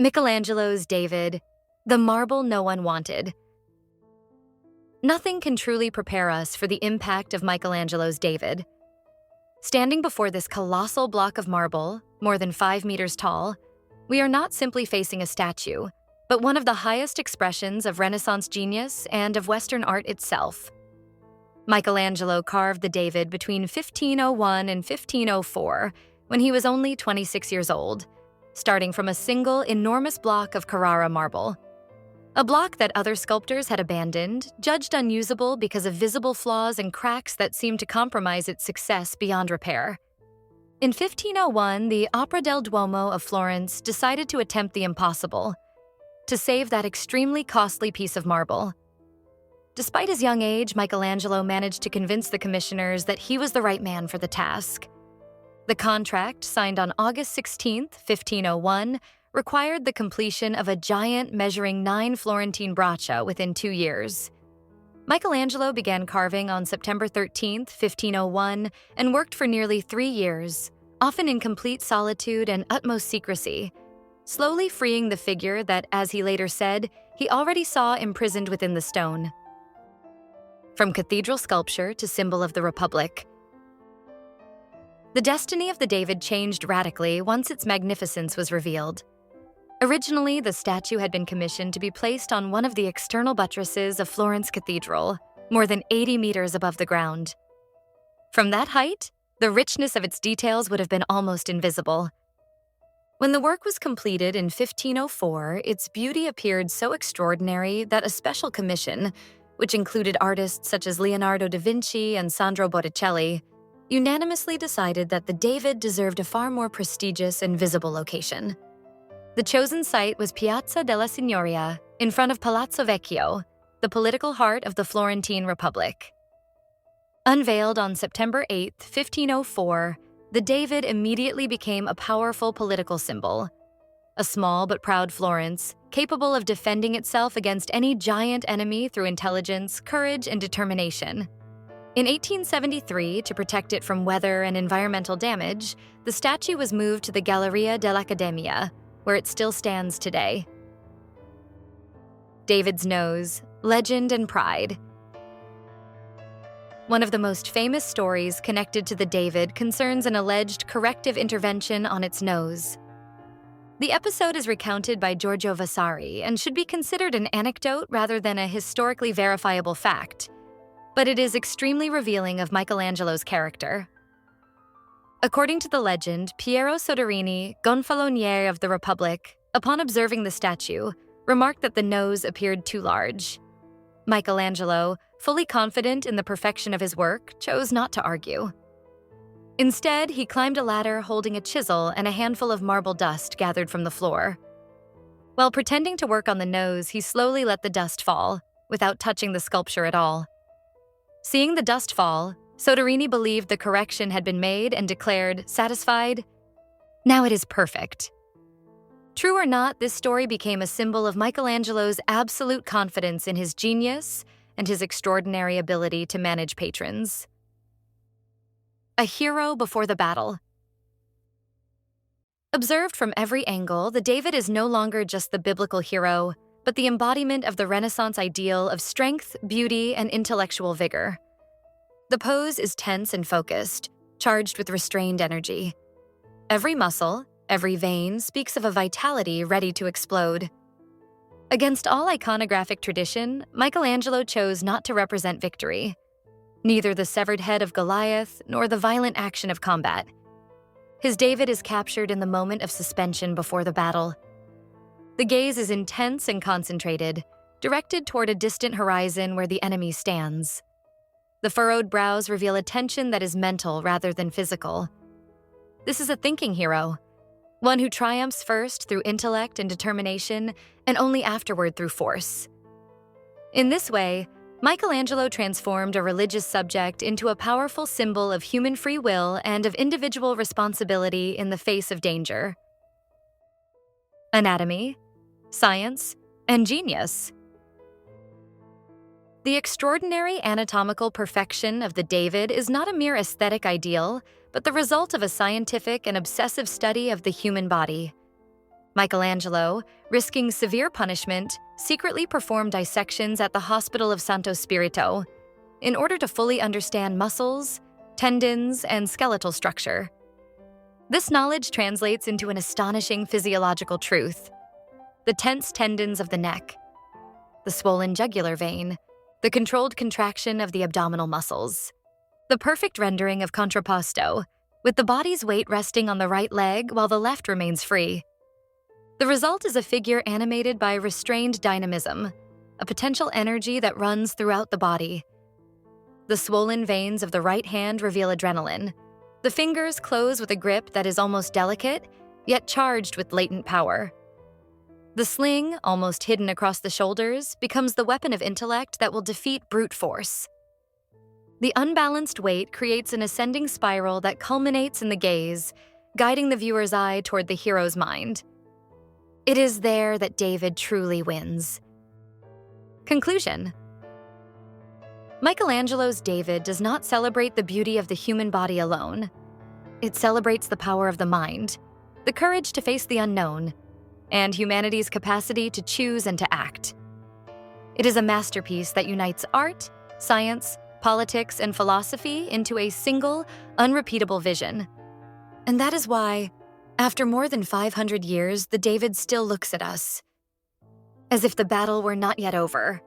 Michelangelo's David, the marble no one wanted. Nothing can truly prepare us for the impact of Michelangelo's David. Standing before this colossal block of marble, more than 5 meters tall, we are not simply facing a statue, but one of the highest expressions of Renaissance genius and of Western art itself. Michelangelo carved the David between 1501 and 1504, when he was only 26 years old, starting from a single enormous block of Carrara marble. A block that other sculptors had abandoned, judged unusable because of visible flaws and cracks that seemed to compromise its success beyond repair. In 1501, the Opera del Duomo of Florence decided to attempt the impossible, to save that extremely costly piece of marble. Despite his young age, Michelangelo managed to convince the commissioners that he was the right man for the task. The contract, signed on August 16, 1501, required the completion of a giant measuring 9 Florentine braccia within 2 years. Michelangelo began carving on September 13, 1501, and worked for nearly 3 years, often in complete solitude and utmost secrecy, slowly freeing the figure that, as he later said, he already saw imprisoned within the stone. From cathedral sculpture to symbol of the Republic, the destiny of the David changed radically once its magnificence was revealed. Originally, the statue had been commissioned to be placed on one of the external buttresses of Florence Cathedral, more than 80 meters above the ground. From that height, the richness of its details would have been almost invisible. When the work was completed in 1504, its beauty appeared so extraordinary that a special commission, which included artists such as Leonardo da Vinci and Sandro Botticelli, unanimously decided that the David deserved a far more prestigious and visible location. The chosen site was Piazza della Signoria, in front of Palazzo Vecchio, the political heart of the Florentine Republic. Unveiled on September 8, 1504, the David immediately became a powerful political symbol. A small but proud Florence, capable of defending itself against any giant enemy through intelligence, courage, and determination. In 1873, to protect it from weather and environmental damage, the statue was moved to the Galleria dell'Accademia, where it still stands today. David's nose, legend and pride. One of the most famous stories connected to the David concerns an alleged corrective intervention on its nose. The episode is recounted by Giorgio Vasari and should be considered an anecdote rather than a historically verifiable fact, but it is extremely revealing of Michelangelo's character. According to the legend, Piero Soderini, gonfaloniere of the Republic, upon observing the statue, remarked that the nose appeared too large. Michelangelo, fully confident in the perfection of his work, chose not to argue. Instead, he climbed a ladder holding a chisel and a handful of marble dust gathered from the floor. While pretending to work on the nose, he slowly let the dust fall, without touching the sculpture at all. Seeing the dust fall, Soderini believed the correction had been made and declared, satisfied, "Now it is perfect." True or not, this story became a symbol of Michelangelo's absolute confidence in his genius and his extraordinary ability to manage patrons. A hero before the battle. Observed from every angle, the David is no longer just the biblical hero, but the embodiment of the Renaissance ideal of strength, beauty, and intellectual vigor. The pose is tense and focused, charged with restrained energy. Every muscle, every vein speaks of a vitality ready to explode. Against all iconographic tradition, Michelangelo chose not to represent victory. Neither the severed head of Goliath nor the violent action of combat. His David is captured in the moment of suspension before the battle. The gaze is intense and concentrated, directed toward a distant horizon where the enemy stands. The furrowed brows reveal a tension that is mental rather than physical. This is a thinking hero, one who triumphs first through intellect and determination, and only afterward through force. In this way, Michelangelo transformed a religious subject into a powerful symbol of human free will and of individual responsibility in the face of danger. Anatomy, science, and genius. The extraordinary anatomical perfection of the David is not a mere aesthetic ideal, but the result of a scientific and obsessive study of the human body. Michelangelo, risking severe punishment, secretly performed dissections at the Hospital of Santo Spirito in order to fully understand muscles, tendons, and skeletal structure. This knowledge translates into an astonishing physiological truth: the tense tendons of the neck, the swollen jugular vein, the controlled contraction of the abdominal muscles. The perfect rendering of contrapposto, with the body's weight resting on the right leg while the left remains free. The result is a figure animated by restrained dynamism, a potential energy that runs throughout the body. The swollen veins of the right hand reveal adrenaline. The fingers close with a grip that is almost delicate, yet charged with latent power. The sling, almost hidden across the shoulders, becomes the weapon of intellect that will defeat brute force. The unbalanced weight creates an ascending spiral that culminates in the gaze, guiding the viewer's eye toward the hero's mind. It is there that David truly wins. Conclusion: Michelangelo's David does not celebrate the beauty of the human body alone. It celebrates the power of the mind, the courage to face the unknown, and humanity's capacity to choose and to act. It is a masterpiece that unites art, science, politics, and philosophy into a single, unrepeatable vision. And that is why, after more than 500 years, the David still looks at us, as if the battle were not yet over.